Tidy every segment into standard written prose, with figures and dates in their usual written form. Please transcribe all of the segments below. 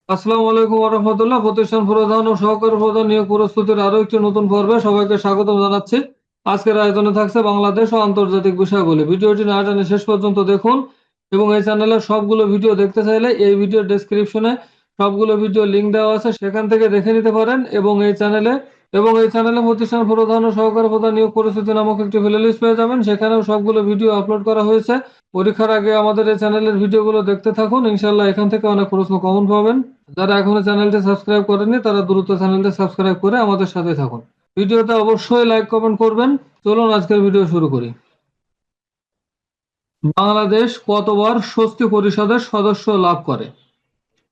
আসসালামু আলাইকুম ওয়া রাহমাতুল্লাহ। প্রতিষ্ঠান প্রধান ও সহকারী প্রধান নিয়োগ প্রস্তুতির আরো একটি নতুন পর্বে সবাইকে স্বাগতম জানাচ্ছি। আজকের আয়োজনে থাকছে বাংলাদেশ ও আন্তর্জাতিক বিষয়গুলি। ভিডিওটি না টেনে শেষ পর্যন্ত দেখুন এবং এই চ্যানেলের সবগুলো ভিডিও দেখতে চাইলে এই ভিডিও ডেসক্রিপশনে সবগুলো ভিডিও লিংক দেওয়া আছে, সেখান থেকে দেখে নিতে পারেন। এবং এই চ্যানেলে প্রতিষ্ঠান প্রধান ও সহকারী প্রধান নিয়োগ পরিস্থিতি নামক একটি প্লেলিস্ট পেয়ে যাবেন, সেখানেও সবগুলো ভিডিও আপলোড করা হয়েছে। পরীক্ষার আগে আমাদের এই চ্যানেলের ভিডিওগুলো দেখতে থাকুন, ইনশাল্লাহ এখান থেকে অনেক প্রশ্ন কমন পাবেন। যারা এখনো চ্যানেলটি সাবস্ক্রাইব করেননি তারা দ্রুত চ্যানেলটি সাবস্ক্রাইব করে আমাদের সাথে থাকুন। ভিডিওতে অবশ্যই লাইক কমেন্ট করবেন। চলুন আজকের ভিডিও শুরু করি। বাংলাদেশ কতবার স্বস্তি পরিষদের সদস্য লাভ করে?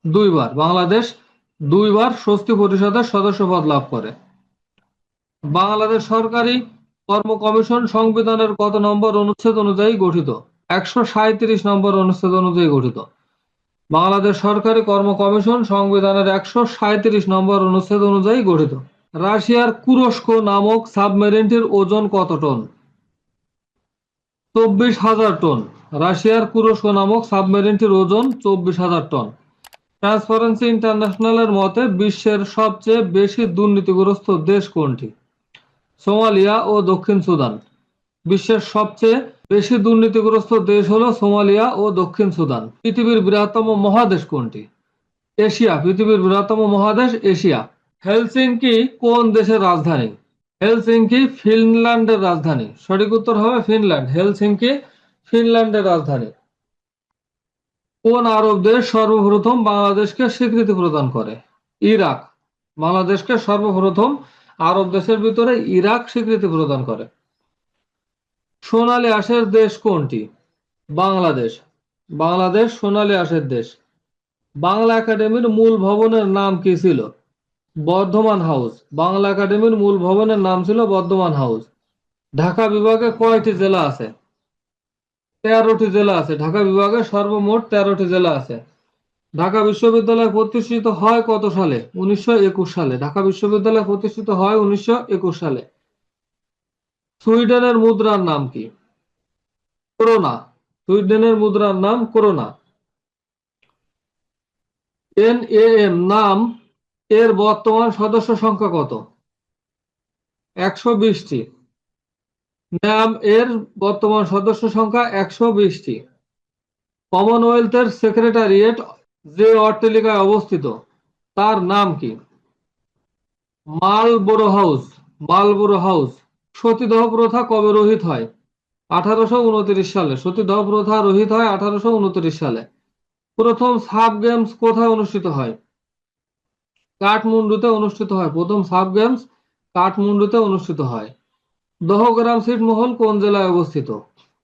দুইবার। বাংলাদেশ দুইবার স্বস্তি পরিষদের সদস্যপদ লাভ করে। বাংলাদেশ সরকারি কর্ম কমিশন সংবিধানের কত নম্বর অনুচ্ছেদ অনুযায়ী গঠিত? 137 নম্বর অনুচ্ছেদ অনুযায়ী গঠিত। বাংলাদেশ সরকারি কর্ম কমিশন সংবিধানের 137 নম্বর অনুচ্ছেদ অনুযায়ী গঠিত। রাশিয়ার কুরস্ক নামক সাবমেরিনটির ওজন কত টন? 24,000 টন। রাশিয়ার কুরস্ক নামক সাবমেরিনটির ওজন 24,000 টন। ট্রান্সপারেন্সি ইন্টারন্যাশনালের মতে বিশ্বের সবচেয়ে বেশি দুর্নীতিগ্রস্ত দেশ কোনটি? সোমালিয়া ও দক্ষিণ সুদান। বিশ্বের সবচেয়ে বেশি দুর্নীতিগ্রস্ত দেশ হলো সোমালিয়া ও দক্ষিণ সুদান। পৃথিবীর বৃহত্তম মহাদেশ কোনটি? এশিয়া। পৃথিবীর বৃহত্তম মহাদেশ এশিয়া। হেলসিঙ্কি কোন দেশের রাজধানী? হেলসিঙ্কি ফিনল্যান্ডের রাজধানী। সঠিক উত্তর হবে ফিনল্যান্ড। হেলসিঙ্কি ফিনল্যান্ডের রাজধানী। কোন আরব দেশ সর্বপ্রথম বাংলাদেশকে স্বীকৃতি প্রদান করে? ইরাক। বাংলাদেশকে সর্বপ্রথম আরব দেশের ভিতরে ইরাক স্বীকৃতি প্রদান করে। সোনালী আঁশের দেশ কোনটি? বাংলাদেশ। বাংলাদেশ সোনালী আঁশের দেশ। বাংলা একাডেমির মূল ভবনের নাম কি ছিল? বর্ধমান হাউস। বাংলা একাডেমির মূল ভবনের নাম ছিল বর্ধমান হাউস। ঢাকা বিভাগে কয়টি জেলা আছে? 13টি জেলা আছে। ঢাকা বিভাগে সর্বমোট 13টি জেলা আছে। ঢাকা বিশ্ববিদ্যালয় প্রতিষ্ঠিত হয় কত সালে? 1921 সালে। ঢাকা বিশ্ববিদ্যালয় প্রতিষ্ঠিত হয় 1921 সালে। সুইডেনের মুদ্রার নাম কি? করোনা। সুইডেনের মুদ্রার নাম করোনা। এনএএম নাম এর বর্তমান সদস্য সংখ্যা কত? 120টি। ন্যাম এর বর্তমান সদস্য সংখ্যা 120টি। কমনওয়েলথের সেক্রেটারিয়েট যে অট্টালিকায় অবস্থিত তার নাম কি? মালবোরো হাউস। মালবোরো হাউস। সতীদাহ প্রথা কবে রহিত হয়? 1829 সালে। সতীদাহ প্রথা রহিত হয় 1829 সালে। প্রথম সাব গেমস কোথায় অনুষ্ঠিত হয়? কাঠমান্ডুতে অনুষ্ঠিত হয়। প্রথম সাব গেমস কাঠমান্ডুতে অনুষ্ঠিত হয়। দহগ্রাম ছিটমহল কোন জেলায় অবস্থিত?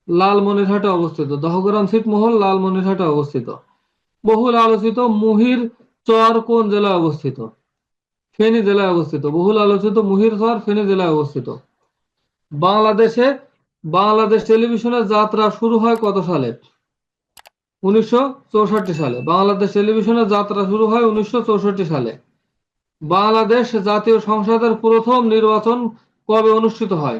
লালমনিরহাটে অবস্থিত। দহগ্রাম ছিটমহল লালমনিরহাটে অবস্থিত। বহুল আলোচিত মুহির চর কোন জেলায় অবস্থিত? ফেনী জেলায় অবস্থিত। বহুল আলোচিত মুহির চর ফেনী জেলায় অবস্থিত। বাংলাদেশে বাংলাদেশ টেলিভিশনের যাত্রা শুরু হয় কত সালে? 1964 সালে। বাংলাদেশ টেলিভিশনের যাত্রা শুরু হয় 1964 সালে। বাংলাদেশ জাতীয় সংসদের প্রথম নির্বাচন কবে অনুষ্ঠিত হয়?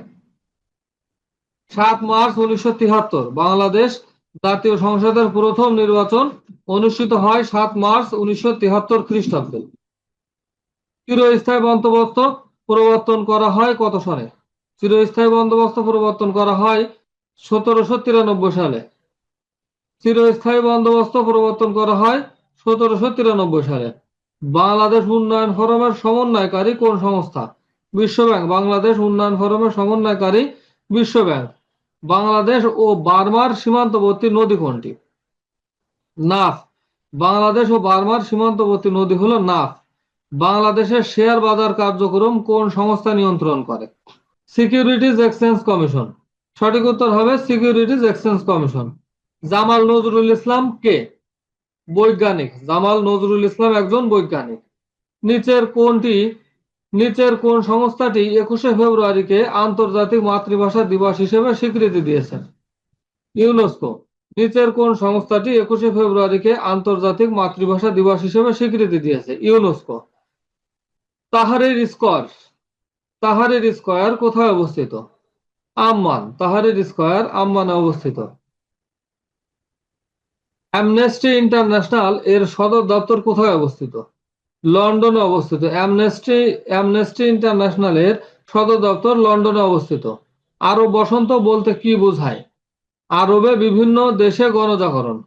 7 মার্চ 1973। বাংলাদেশ জাতীয় সংসদের প্রথম নির্বাচন অনুষ্ঠিত হয় 7 মার্চ 1973 খ্রিস্টাব্দে। চিরস্থায়ী বন্দোবস্ত প্রবর্তন করা হয় কত সালে? চিরস্থায়ী বন্দোবস্ত প্রবর্তন করা হয় 1793 সালে। চিরস্থায়ী বন্দোবস্ত প্রবর্তন করা হয় 1793 সালে। বাংলাদেশ উন্নয়ন ফোরামের সমন্বয়কারী কোন সংস্থা? বিশ্ব ব্যাংক। বাংলাদেশ উন্নয়ন ফোরামের সমন্বয়কারী বিশ্ব ব্যাংক। বাংলাদেশ ও বার্মার সীমান্তবর্তী নদী কোনটি? নাফ। বাংলাদেশ ও বার্মার সীমান্তবর্তী নদী হলো নাফ। বাংলাদেশের শেয়ার বাজার কার্যক্রম কোন সংস্থা নিয়ন্ত্রণ করে? Securities exchange commission. সঠিক উত্তর হবে securities exchange commission. Jamal Nazrul Islam কে? বৈজ্ঞানিক। জামাল নজরুল ইসলাম একজন বৈজ্ঞানিক। নিচের কোনটি নিচের কোন সংস্থাটি 21শে ফেব্রুয়ারিকে আন্তর্জাতিক মাতৃভাষা দিবস হিসেবে স্বীকৃতি দিয়েছে? ইউনেস্কো। নিচের কোন সংস্থাটি 21শে ফেব্রুয়ারিকে আন্তর্জাতিক মাতৃভাষা দিবস হিসেবে স্বীকৃতি দিয়েছে? UNESCO. Tahrir square Tahrir square কোথায় অবস্থিত? আম্মান। তাহরির স্কয়ার আম্মানে অবস্থিত। অ্যামনেস্টি ইন্টারন্যাশনাল এর সদর দপ্তর কোথায় অবস্থিত? লন্ডনে অবস্থিত। অ্যামনেস্টি ইন্টারন্যাশনাল এর সদর দপ্তর লন্ডনে অবস্থিত। আরব বসন্ত বলতে কি বোঝায়? আরবে বিভিন্ন দেশে গণজাগরণ।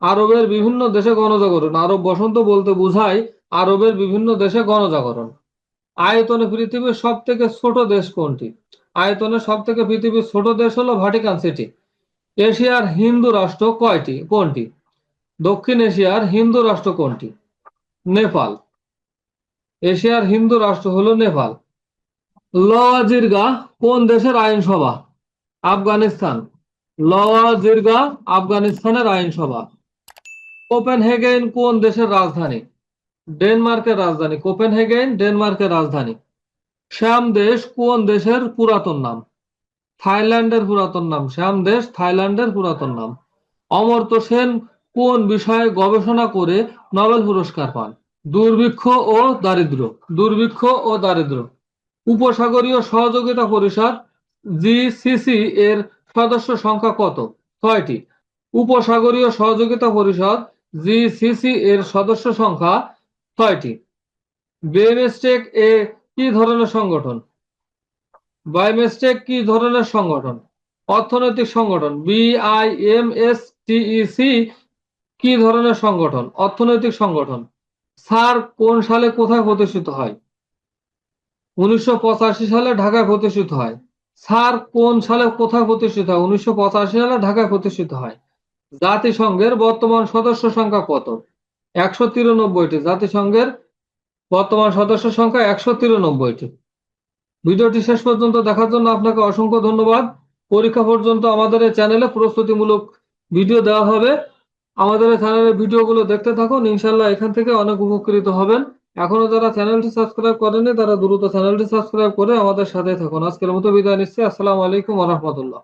আরবের বিভিন্ন দেশে গণজাগরণ। আরব বসন্ত বলতে বোঝায় আরবের বিভিন্ন দেশে গণজাগরণ। আয়তনে পৃথিবীর সব থেকে ছোট দেশ কোনটি? আয়তনে সব থেকে পৃথিবীর ছোট দেশ হলো ভাটিকান সিটি। এশিয়ার হিন্দু রাষ্ট্র কোনটি? দক্ষিণ এশিয়ার হিন্দু রাষ্ট্র কোনটি? নেপাল। এশিয়ার হিন্দু রাষ্ট্র হলো নেপাল। লওয়া জিরগা কোন দেশের আইনসভা? আফগানিস্তান। লওয়া জিরগা আফগানিস্তানের আইনসভা। কোপেনহেগেন কোন দেশের রাজধানী? ডেনমার্কের রাজধানী। কোপেনহেগেন ডেনমার্কের রাজধানী। শ্যাম দেশ কোন দেশের পুরাতন নাম? থাইল্যান্ডের পুরাতন নাম। শ্যাম দেশ থাইল্যান্ডের পুরাতন নাম। অমর্ত্য সেন কোন বিষয়ে গবেষণা করে নোবেল পুরস্কার পান? দুর্ভিক্ষ ও দারিদ্র্য। দুর্ভিক্ষ ও দারিদ্র্য। উপসাগরীয় সহযোগিতা পরিষদ জিসিসি এর সদস্য সংখ্যা কত? 6টি। উপসাগরীয় সহযোগিতা পরিষদ জিসিসি এর সদস্য সংখ্যা 6টি। বিএমএসটেক এ কি ধরনের সংগঠন? বায়োমেস্টেক কি ধরনের সংগঠন? অর্থনৈতিক সংগঠন। বিআইএমএসটিইসি কি ধরনের সংগঠন? অর্থনৈতিক সংগঠন। স্যার কোন সালে কোথায় প্রতিষ্ঠিত হয়? 1985 সালে ঢাকায় প্রতিষ্ঠিত হয়। স্যার কোন সালে কোথায় প্রতিষ্ঠিত হয়? 1985 সালে ঢাকায় প্রতিষ্ঠিত হয়। জাতিসংঘের বর্তমান সদস্য সংখ্যা কত? 193টি। জাতিসংঘের বর্তমান সদস্য সংখ্যা 193টি। ভিডিওটি শেষ পর্যন্ত দেখার জন্য আপনাকে অসংখ্য ধন্যবাদ। পরীক্ষা পর্যন্ত আমাদের এই চ্যানেলে প্রস্তুতিমূলক ভিডিও দেওয়া হবে। আমাদের এই চ্যানেলের ভিডিওগুলো দেখতে থাকুন, ইনশাল্লাহ এখান থেকে অনেক উপকৃত হবেন। এখনো যারা চ্যানেলটি সাবস্ক্রাইব করেনি তারা দ্রুত চ্যানেলটি সাবস্ক্রাইব করে আমাদের সাথে থাকুন। আজকের মতো বিদায় নিচ্ছি। আসসালামু আলাইকুম ওয়া রাহমাতুল্লাহ।